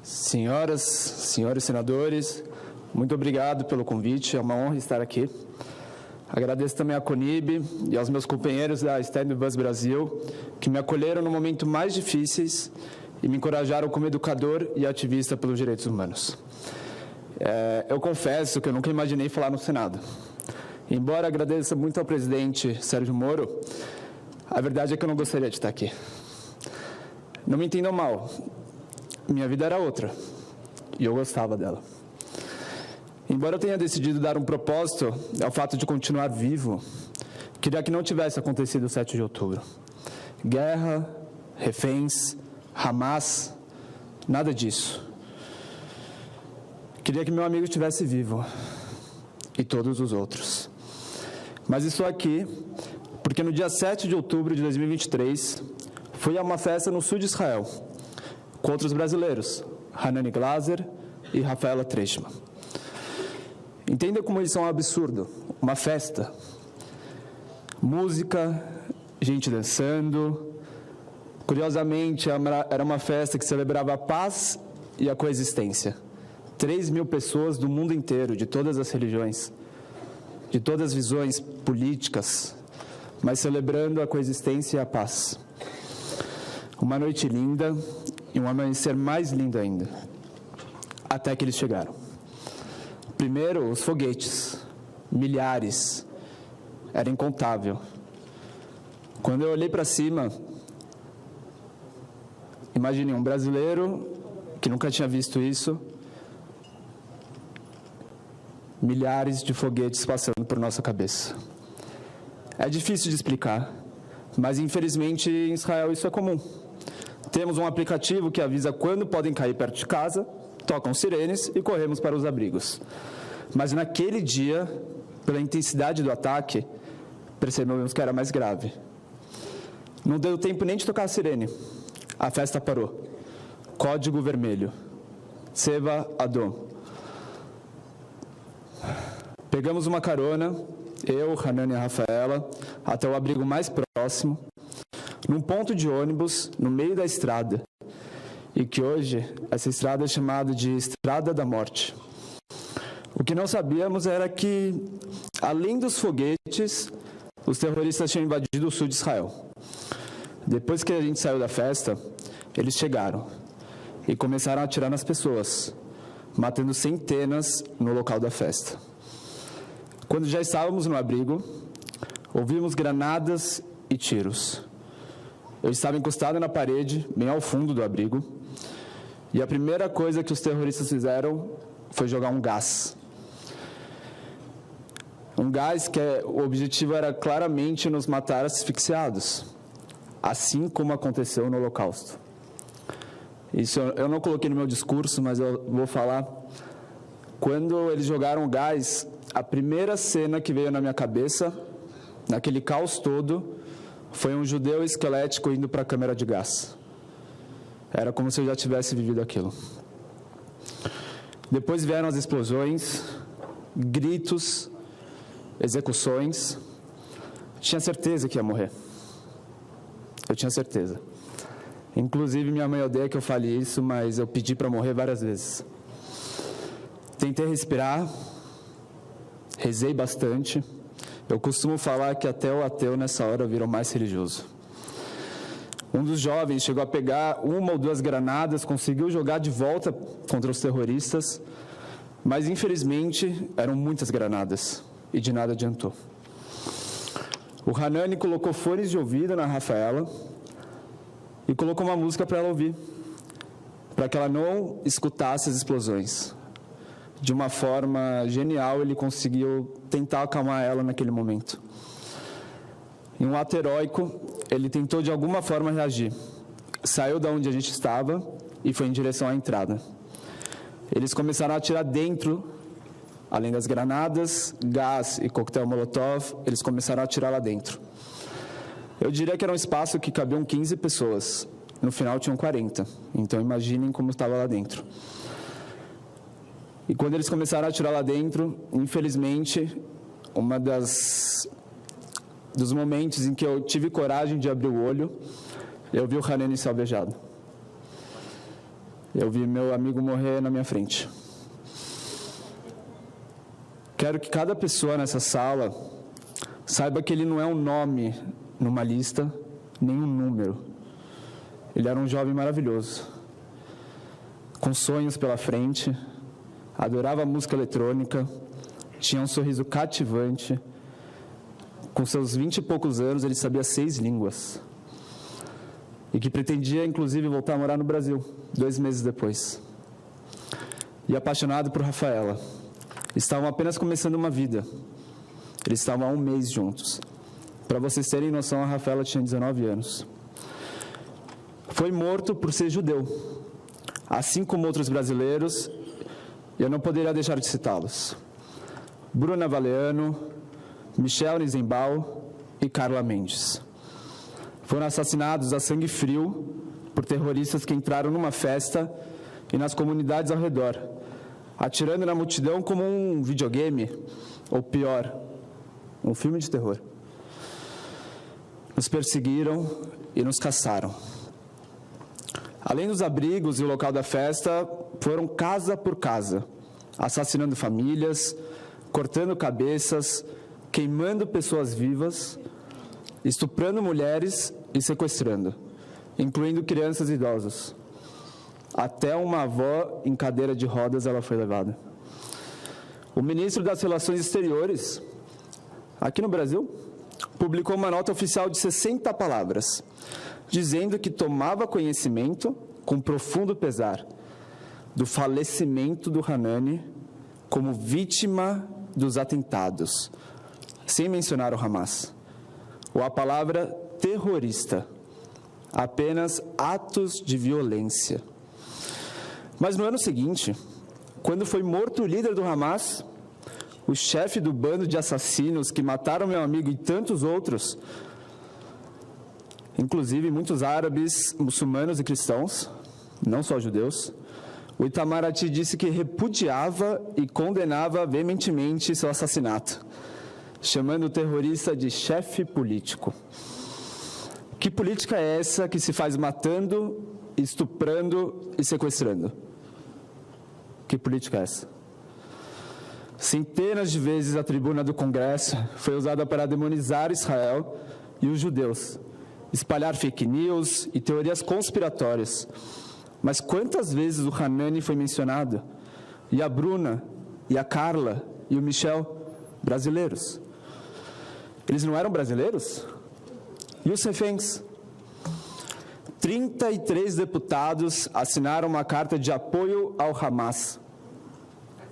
Senhoras, senhores senadores, muito obrigado pelo convite, é uma honra estar aqui. Agradeço também à CONIB e aos meus companheiros da Stand With Us Brasil, que me acolheram no momento mais difíceis e me encorajaram como educador e ativista pelos direitos humanos. Eu confesso que eu nunca imaginei falar no Senado. Embora agradeça muito ao presidente Sérgio Moro, a verdade é que eu não gostaria de estar aqui. Não me entendam mal, minha vida era outra e eu gostava dela. Embora eu tenha decidido dar um propósito ao fato de continuar vivo, queria que não tivesse acontecido o 7 de outubro. Guerra, reféns, Hamas, nada disso. Queria que meu amigo estivesse vivo e todos os outros. Mas estou aqui porque no dia 7 de outubro de 2023 fui a uma festa no sul de Israel com outros brasileiros, Hanani Glaser e Rafaela Treshman. Entenda como isso é um absurdo, uma festa. Música, gente dançando. Curiosamente, era uma festa que celebrava a paz e a coexistência. 3.000 pessoas do mundo inteiro, de todas as religiões, de todas as visões políticas, mas celebrando a coexistência e a paz. Uma noite linda e um amanhecer mais lindo ainda, até que eles chegaram. Primeiro, os foguetes, milhares, era incontável. Quando eu olhei para cima, imagine um brasileiro que nunca tinha visto isso, milhares de foguetes passando por nossa cabeça. É difícil de explicar, mas infelizmente em Israel isso é comum. Temos um aplicativo que avisa quando podem cair perto de casa, tocam sirenes e corremos para os abrigos. Mas naquele dia, pela intensidade do ataque, percebemos que era mais grave. Não deu tempo nem de tocar a sirene. A festa parou. Código vermelho. Tseva Adom. Pegamos uma carona, eu, Hanani e a Rafaela, até o abrigo mais próximo, num ponto de ônibus, no meio da estrada, e que hoje essa estrada é chamada de Estrada da Morte. O que não sabíamos era que, além dos foguetes, os terroristas tinham invadido o sul de Israel. Depois que a gente saiu da festa, eles chegaram e começaram a atirar nas pessoas, matando centenas no local da festa. Quando já estávamos no abrigo, ouvimos granadas e tiros. Eu estava encostado na parede, bem ao fundo do abrigo, e a primeira coisa que os terroristas fizeram foi jogar um gás. Um gás que o objetivo era claramente nos matar asfixiados, assim como aconteceu no Holocausto. Isso eu não coloquei no meu discurso, mas eu vou falar. Quando eles jogaram gás, a primeira cena que veio na minha cabeça, naquele caos todo, foi um judeu esquelético indo para a câmara de gás. Era como se eu já tivesse vivido aquilo. Depois vieram as explosões, gritos, execuções. Tinha certeza que ia morrer. Eu tinha certeza. Inclusive, minha mãe odeia que eu fale isso, mas eu pedi para morrer várias vezes. Tentei respirar, rezei bastante. Eu costumo falar que até o ateu nessa hora virou mais religioso. Um dos jovens chegou a pegar 1 ou 2 granadas, conseguiu jogar de volta contra os terroristas, mas infelizmente eram muitas granadas e de nada adiantou. O Hanani colocou fones de ouvido na Rafaela e colocou uma música para ela ouvir, para que ela não escutasse as explosões. De uma forma genial, ele conseguiu tentar acalmar ela naquele momento. Em um ato heróico, ele tentou de alguma forma reagir. Saiu da onde a gente estava e foi em direção à entrada. Eles começaram a atirar dentro, além das granadas, gás e coquetel molotov, eles começaram a atirar lá dentro. Eu diria que era um espaço que cabiam 15 pessoas. No final tinham 40. Então imaginem como estava lá dentro. E quando eles começaram a atirar lá dentro, infelizmente, dos momentos em que eu tive coragem de abrir o olho, eu vi o Hanani ser alvejado. Eu vi meu amigo morrer na minha frente. Quero que cada pessoa nessa sala saiba que ele não é um nome numa lista, nem um número. Ele era um jovem maravilhoso, com sonhos pela frente, adorava música eletrônica, tinha um sorriso cativante. Com seus 20 e poucos anos, ele sabia 6 línguas. E que pretendia, inclusive, voltar a morar no Brasil, 2 meses depois. E apaixonado por Rafaela. Estavam apenas começando uma vida. Eles estavam há 1 mês juntos. Para vocês terem noção, a Rafaela tinha 19 anos. Foi morto por ser judeu. Assim como outros brasileiros, eu não poderia deixar de citá-los. Bruna Valeano, Michel Nizenbal e Carla Mendes. Foram assassinados a sangue frio por terroristas que entraram numa festa e nas comunidades ao redor, atirando na multidão como um videogame, ou pior, um filme de terror. Nos perseguiram e nos caçaram. Além dos abrigos e o local da festa, foram casa por casa, assassinando famílias, cortando cabeças, queimando pessoas vivas, estuprando mulheres e sequestrando, incluindo crianças e idosos. Até uma avó em cadeira de rodas ela foi levada. O ministro das Relações Exteriores, aqui no Brasil, publicou uma nota oficial de 60 palavras, dizendo que tomava conhecimento, com profundo pesar, do falecimento do Hanani como vítima dos atentados, sem mencionar o Hamas, ou a palavra terrorista, apenas atos de violência. Mas no ano seguinte, quando foi morto o líder do Hamas, o chefe do bando de assassinos que mataram meu amigo e tantos outros, inclusive muitos árabes, muçulmanos e cristãos, não só judeus, o Itamaraty disse que repudiava e condenava veementemente seu assassinato, chamando o terrorista de chefe político. Que política é essa que se faz matando, estuprando e sequestrando? Que política é essa? Centenas de vezes a tribuna do Congresso foi usada para demonizar Israel e os judeus, espalhar fake news e teorias conspiratórias. Mas quantas vezes o Hanani foi mencionado? E a Bruna, e a Carla, e o Michel, brasileiros. Eles não eram brasileiros? E os reféns? 33 deputados assinaram uma carta de apoio ao Hamas.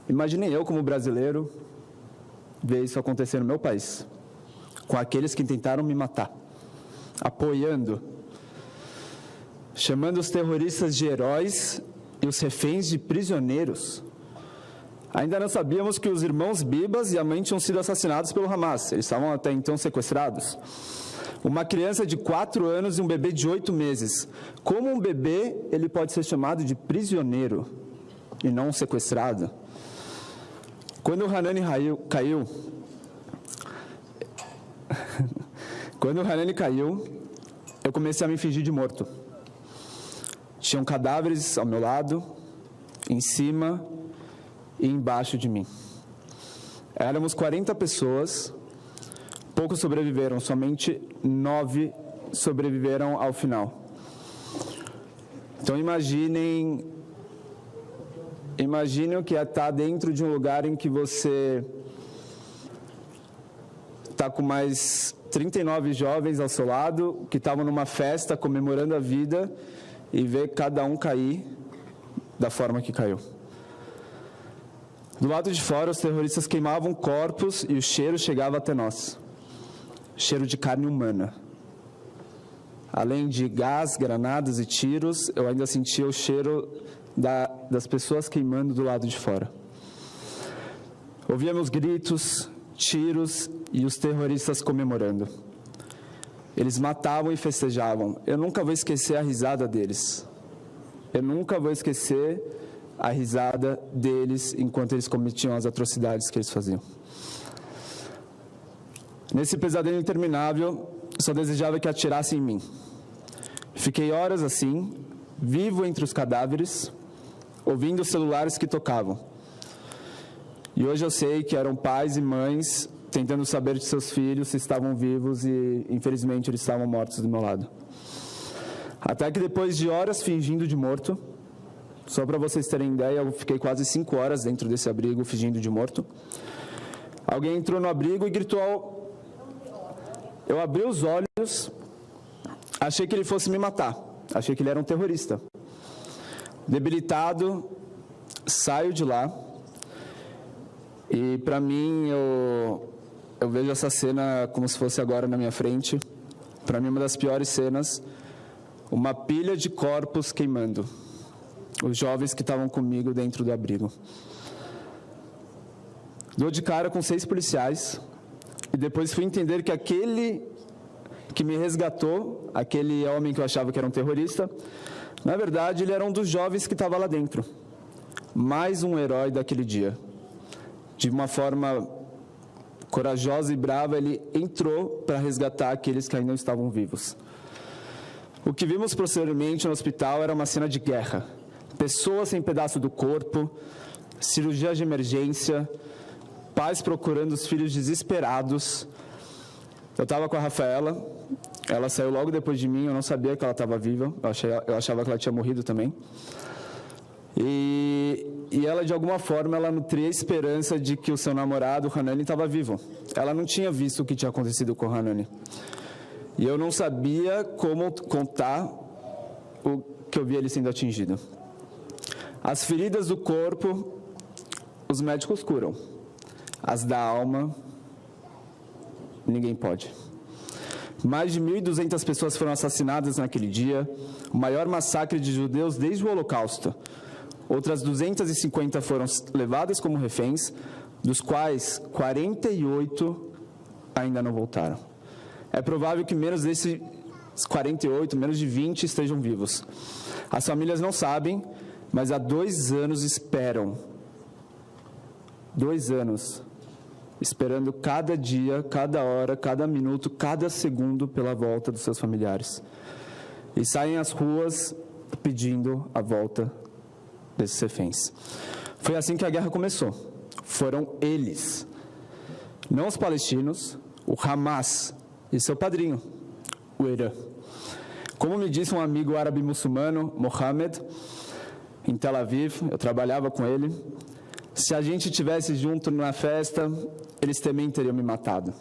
Imaginem eu, como brasileiro, ver isso acontecer no meu país, com aqueles que tentaram me matar, apoiando, chamando os terroristas de heróis e os reféns de prisioneiros. Ainda não sabíamos que os irmãos Bibas e a mãe tinham sido assassinados pelo Hamas. Eles estavam até então sequestrados. Uma criança de 4 anos e um bebê de 8 meses. Como um bebê, ele pode ser chamado de prisioneiro e não sequestrado? Quando o Hanani caiu, eu comecei a me fingir de morto. Tinham cadáveres ao meu lado, em cima e embaixo de mim. Éramos 40 pessoas, poucos sobreviveram, somente 9 sobreviveram ao final. Então imaginem o que é estar dentro de um lugar em que você está com mais 39 jovens ao seu lado, que estavam numa festa comemorando a vida, e ver cada um cair da forma que caiu. Do lado de fora, os terroristas queimavam corpos e o cheiro chegava até nós. Cheiro de carne humana. Além de gás, granadas e tiros, eu ainda sentia o cheiro das pessoas queimando do lado de fora. Ouvíamos gritos, tiros e os terroristas comemorando. Eles matavam e festejavam. Eu nunca vou esquecer a risada deles. Eu nunca vou esquecer a risada deles enquanto eles cometiam as atrocidades que eles faziam. Nesse pesadelo interminável, só desejava que atirassem em mim. Fiquei horas assim, vivo entre os cadáveres, ouvindo os celulares que tocavam. E hoje eu sei que eram pais e mães tentando saber de seus filhos se estavam vivos e, infelizmente, eles estavam mortos do meu lado. Até que depois de horas fingindo de morto, só para vocês terem ideia, eu fiquei quase 5 horas dentro desse abrigo fingindo de morto. Alguém entrou no abrigo e gritou. Eu abri os olhos, achei que ele fosse me matar, achei que ele era um terrorista. Debilitado, saio de lá e para mim eu vejo essa cena como se fosse agora na minha frente. Para mim, uma das piores cenas, uma pilha de corpos queimando. Os jovens que estavam comigo dentro do abrigo. Dou de cara com 6 policiais e depois fui entender que aquele que me resgatou, aquele homem que eu achava que era um terrorista, na verdade ele era um dos jovens que estava lá dentro. Mais um herói daquele dia. De uma forma corajosa e brava, ele entrou para resgatar aqueles que ainda não estavam vivos. O que vimos posteriormente no hospital era uma cena de guerra. Pessoas sem pedaço do corpo, cirurgia de emergência, pais procurando os filhos desesperados. Eu estava com a Rafaela, ela saiu logo depois de mim, eu não sabia que ela estava viva, eu achava que ela tinha morrido também. E ela, de alguma forma, ela nutria a esperança de que o seu namorado, o Hanani, estava vivo. Ela não tinha visto o que tinha acontecido com o Hanani. E eu não sabia como contar o que eu vi ele sendo atingido. As feridas do corpo, os médicos curam. As da alma, ninguém pode. Mais de 1.200 pessoas foram assassinadas naquele dia, o maior massacre de judeus desde o Holocausto. Outras 250 foram levadas como reféns, dos quais 48 ainda não voltaram. É provável que menos desses 48, menos de 20 estejam vivos. As famílias não sabem, mas há 2 anos esperam. 2 anos. Esperando cada dia, cada hora, cada minuto, cada segundo pela volta dos seus familiares. E saem às ruas pedindo a volta desses reféns. Foi assim que a guerra começou. Foram eles, não os palestinos, o Hamas e seu padrinho, o Irã. Como me disse um amigo árabe muçulmano, Mohammed, em Tel Aviv, eu trabalhava com ele, se a gente estivesse junto na festa, eles também teriam me matado.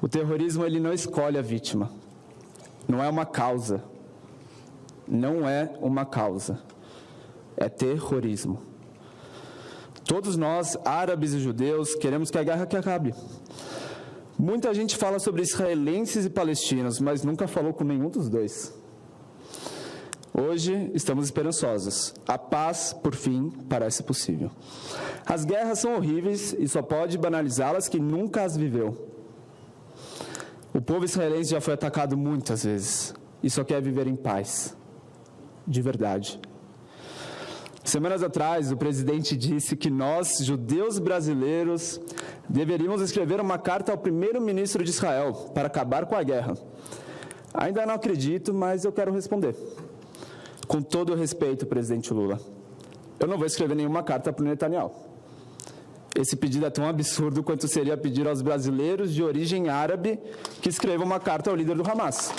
O terrorismo, ele não escolhe a vítima. Não é uma causa. Não é uma causa. É terrorismo. Todos nós, árabes e judeus, queremos que a guerra acabe. Muita gente fala sobre israelenses e palestinos, mas nunca falou com nenhum dos dois. Hoje estamos esperançosos. A paz, por fim, parece possível. As guerras são horríveis e só pode banalizá-las quem nunca as viveu. O povo israelense já foi atacado muitas vezes e só quer viver em paz. De verdade. Semanas atrás, o presidente disse que nós, judeus brasileiros, deveríamos escrever uma carta ao primeiro-ministro de Israel para acabar com a guerra. Ainda não acredito, mas eu quero responder. Com todo o respeito, presidente Lula, eu não vou escrever nenhuma carta para o Netanyahu. Esse pedido é tão absurdo quanto seria pedir aos brasileiros de origem árabe que escrevam uma carta ao líder do Hamas.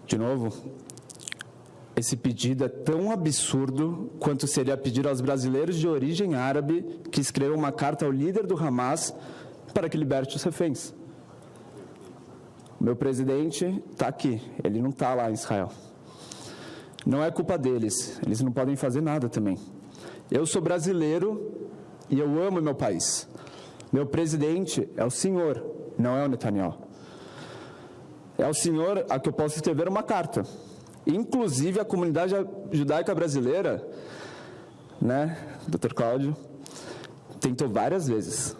De novo, esse pedido é tão absurdo quanto seria pedir aos brasileiros de origem árabe que escrevam uma carta ao líder do Hamas para que liberte os reféns. Meu presidente está aqui, ele não está lá em Israel. Não é culpa deles, eles não podem fazer nada também. Eu sou brasileiro e eu amo meu país. Meu presidente é o senhor, não é o Netanyahu. É ao senhor a que eu posso escrever uma carta. Inclusive a comunidade judaica brasileira, né, Dr. Cláudio, tentou várias vezes,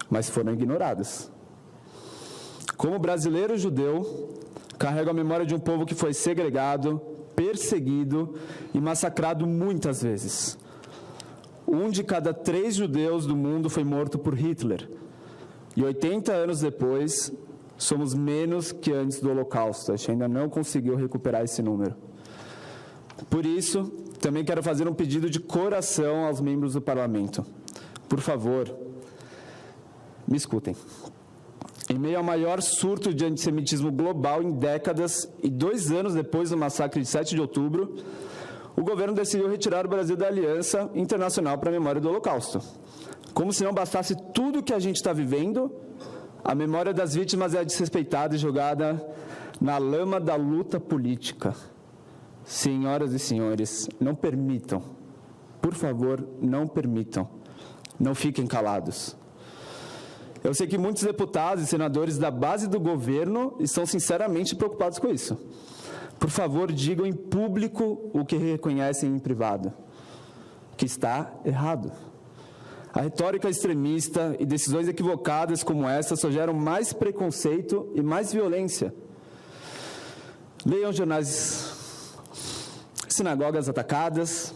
mas foram ignoradas. Como brasileiro judeu, carrego a memória de um povo que foi segregado, perseguido e massacrado muitas vezes. 1 de cada 3 judeus do mundo foi morto por Hitler. E 80 anos depois, somos menos que antes do Holocausto. A gente ainda não conseguiu recuperar esse número. Por isso, também quero fazer um pedido de coração aos membros do parlamento. Por favor, me escutem. Em meio ao maior surto de antissemitismo global em décadas e 2 anos depois do massacre de 7 de outubro, o governo decidiu retirar o Brasil da Aliança Internacional para a Memória do Holocausto. Como se não bastasse tudo que a gente está vivendo, a memória das vítimas é desrespeitada e jogada na lama da luta política. Senhoras e senhores, não permitam, por favor, não permitam, não fiquem calados. Eu sei que muitos deputados e senadores da base do governo estão sinceramente preocupados com isso. Por favor, digam em público o que reconhecem em privado, que está errado. A retórica extremista e decisões equivocadas como essa só geram mais preconceito e mais violência. Leiam jornais. Sinagogas atacadas,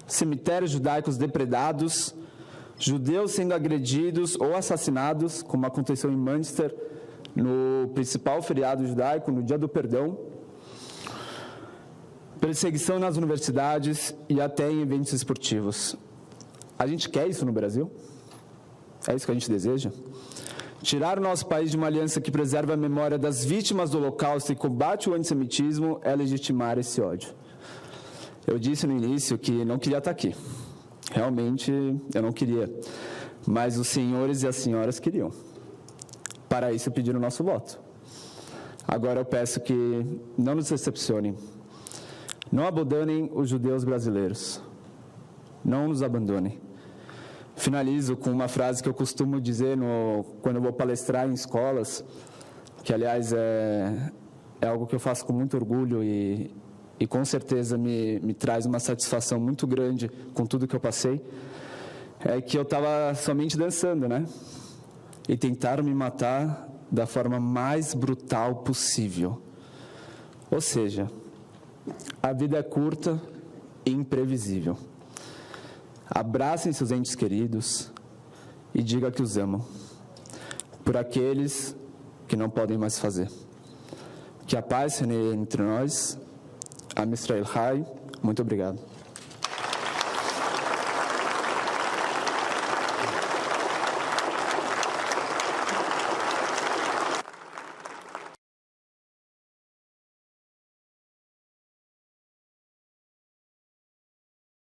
cemitérios judaicos depredados, judeus sendo agredidos ou assassinados, como aconteceu em Manchester, no principal feriado judaico, no Dia do Perdão, perseguição nas universidades e até em eventos esportivos. A gente quer isso no Brasil? É isso que a gente deseja? Tirar o nosso país de uma aliança que preserva a memória das vítimas do Holocausto e combate o antissemitismo é legitimar esse ódio. Eu disse no início que não queria estar aqui. Realmente, eu não queria. Mas os senhores e as senhoras queriam. Para isso, pediram o nosso voto. Agora eu peço que não nos decepcionem. Não abandonem os judeus brasileiros. Não nos abandonem. Finalizo com uma frase que eu costumo dizer quando eu vou palestrar em escolas, que, aliás, é algo que eu faço com muito orgulho e com certeza me traz uma satisfação muito grande com tudo que eu passei, é que eu estava somente dançando, né? E tentaram me matar da forma mais brutal possível. Ou seja, a vida é curta e imprevisível. Abracem seus entes queridos e diga que os amam, por aqueles que não podem mais fazer. Que a paz reine entre nós. Am Israel Chai. Muito obrigado.